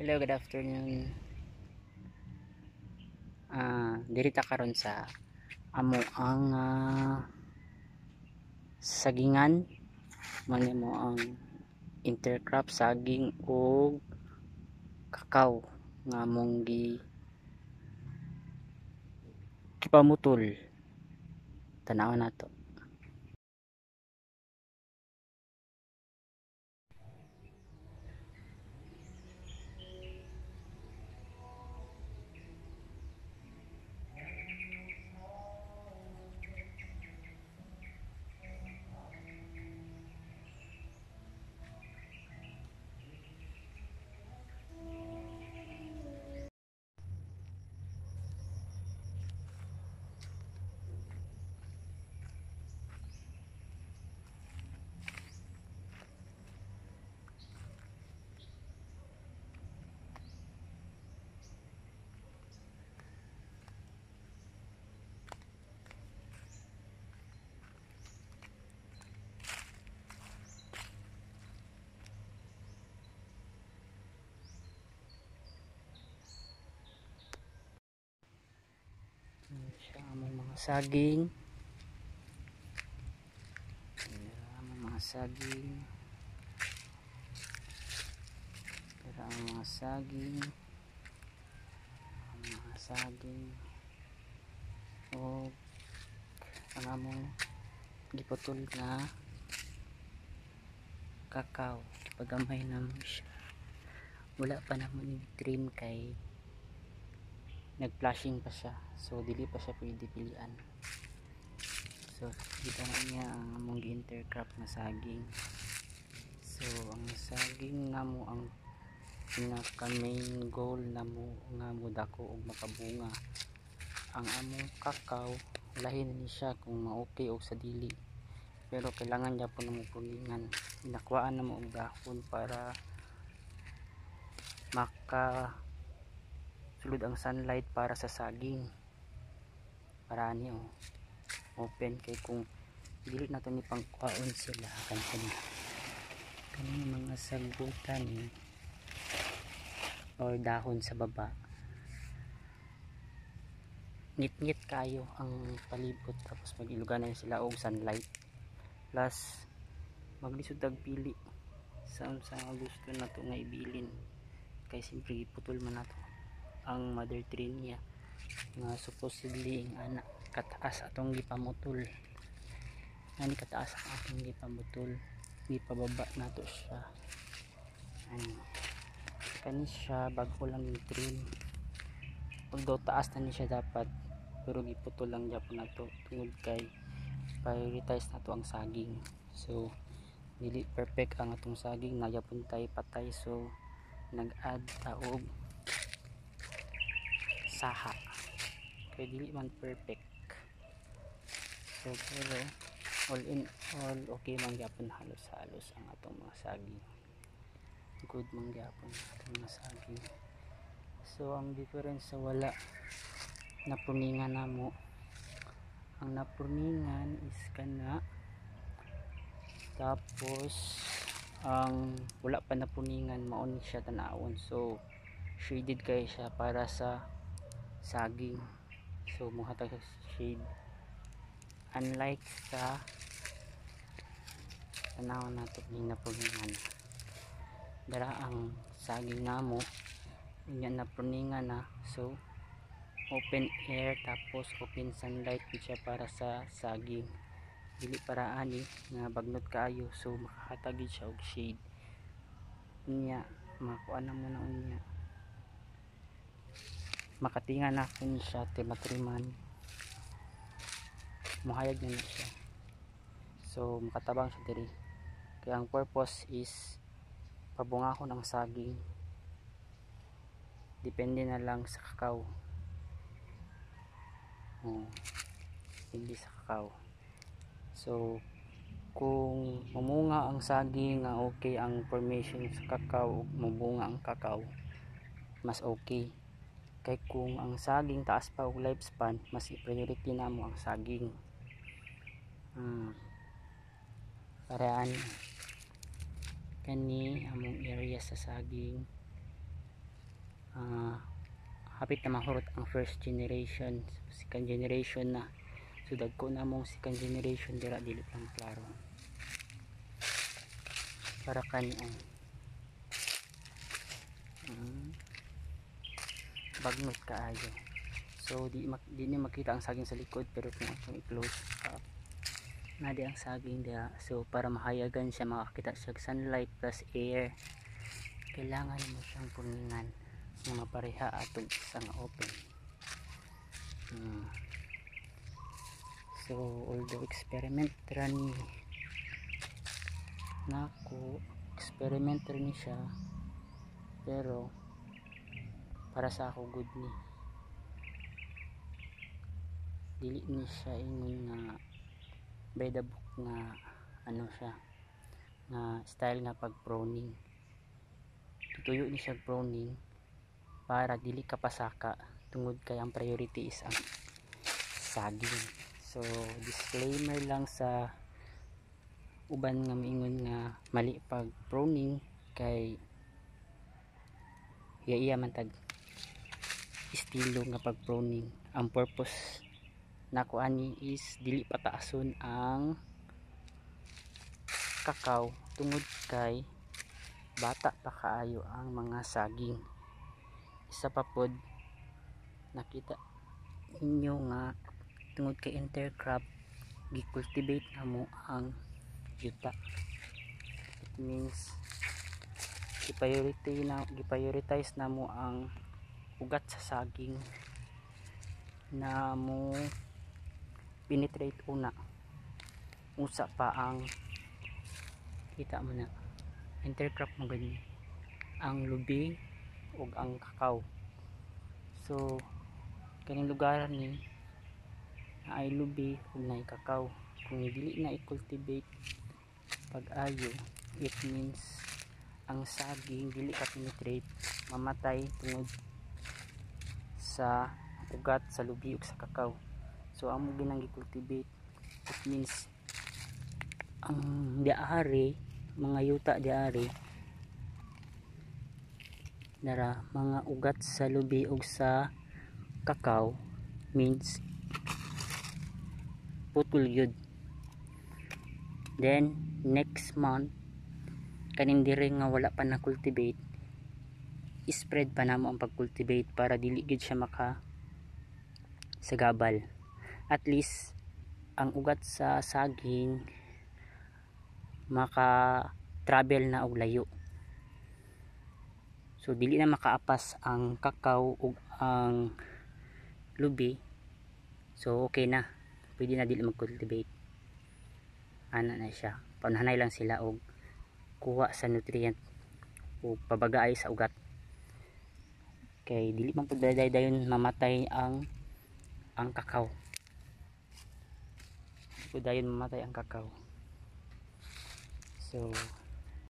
Hello, good afternoon. Dirita karon sa amo ang sagingan, mani mo ang intercrop saging o kakao nga among gipamutol. Tanawan nato. Siya among mga saging. Among mga saging. Pero ang mga saging. Ang mga saging. O ang among giputol na kakao. Pagamay naman siya. Wala pa naman yung trim kay nag-flashing pa siya, so dili pa siya pwede pilian. So kita na niya ang among intercrop na saging. So ang saging namo ang pinaka main goal namo nga mudako og makabunga. Ang among kakao lahin ni siya kung ma-okay og sa dili, pero kailangan niya po namo pulingan. Inakwaan namo og dahon para maka sulod ang sunlight para sa saging, para niyo open. Kay kung dili nato ni pangkuaon sila kanang mga sagutan or dahon sa baba, ngit-ngit kayo ang palibot, tapos magilugan na sila og sunlight, plus maglisod tag pili sa gusto nato nga ibilin. Kay simpre giputol man nato ang mother tree niya nga supposedly ang anak kataas atong gipamutol. Ani kataas ang atong gipamutol, gipababa nato siya. Kani siya bago lang yung trim. Although taas na ni siya dapat, pero giputol lang gyapon nato tungod kay prioritize nato ang saging. So dili perfect ang atong saging, na gyapon tay patay, so nag-add taog saha kay dili man perfect. So pero all in all okay man gyapon, halos-halos ang atong mga saging, good man gyapon atong mga saging. So ang difference sa wala napuningan namo, ang napuningan is kana, tapos ang wala pa napuningan maon siya tanawon, so shaded kay siya para sa saging. So muhatag sa shade, unlike sa tanawon nato ni napuningan. Dara ang saging namo unya napuningan na, so open air tapos open sunlight siya para sa saging, dili para ani nga bagnot kaayo, so makakatagid siya og shade unya makuha na mo na unya makatinga na kun siya timatriman, muhayag na siya, so makatabang siya diri. Kaya ang purpose is pabungahon ang saging, depende na lang sa kakao. Hindi sa kakao. So kung mamunga ang saging nga okay ang formation sa kakao, mabunga ang kakao, mas okay. Kay kung ang saging taas pa og lifespan, mas i-priority namo ang saging. Paraan kani among area sa saging, hapit na mahurot ang first generation, second generation na. So dagko na mong second generation dira, dili lang klaro para kanyo bagnot kaayo. So di ni makita ang saging sa likod, pero kung atong i-close up na di ang saging dia, so para mahayagan siya, makakita siya sunlight plus air, kailangan mo siyang puningan na mapareha atong isang open. So although experiment ni nako, experiment rin siya, pero para sa ako good ni, dili ni siya ingon nga by the book nga ano siya nga style nga pag pruning. Tutuyo ni siya pruning para dili ka pasaka, tungod kay ang priority is ang saging. So disclaimer lang sa uban nga maingon nga mali pag pruning, kay iya man tag estilo nga pag pruning. Ang purpose nako ani is dili pataason ang kakao, tungod kay bata pa kaayo ang mga saging. Isa pa pod, nakita ninyo nga tungod kay intercrop, gi-cultivate na mo ang yuta. It means i-prioritize na mo ang ugat sa saging na mo penetrate una, usa pa ang kita mo na intercrop mo ganyan ang lubi ug ang kakao. So kaning lugaran ni ay lubi ug nay kakao, kung dili na i-cultivate pag-ayo, it means ang saging dili ka penetrate, mamatay tungod sa ugat sa lubi ug sa kakao. So amo ginang i-cultivate, it means ang diari, mga yuta diari nara mga ugat sa lubi ug sa kakao, means putol yun. Then next month kaning dire nga wala pa na cultivate, spread pa namo ang pag-cultivate para dili gid siya maka sagabal. At least ang ugat sa saging maka travel na og layo, so dili na makaapas ang kakao ug ang lubi. So okay na, pwede na dili mag-cultivate, ana na siya, paunahanay lang sila og kuha sa nutrient o pabagaay sa ugat, kay dili man pud dayon mamatay ang kakao, pud dayon mamatay ang kakao. So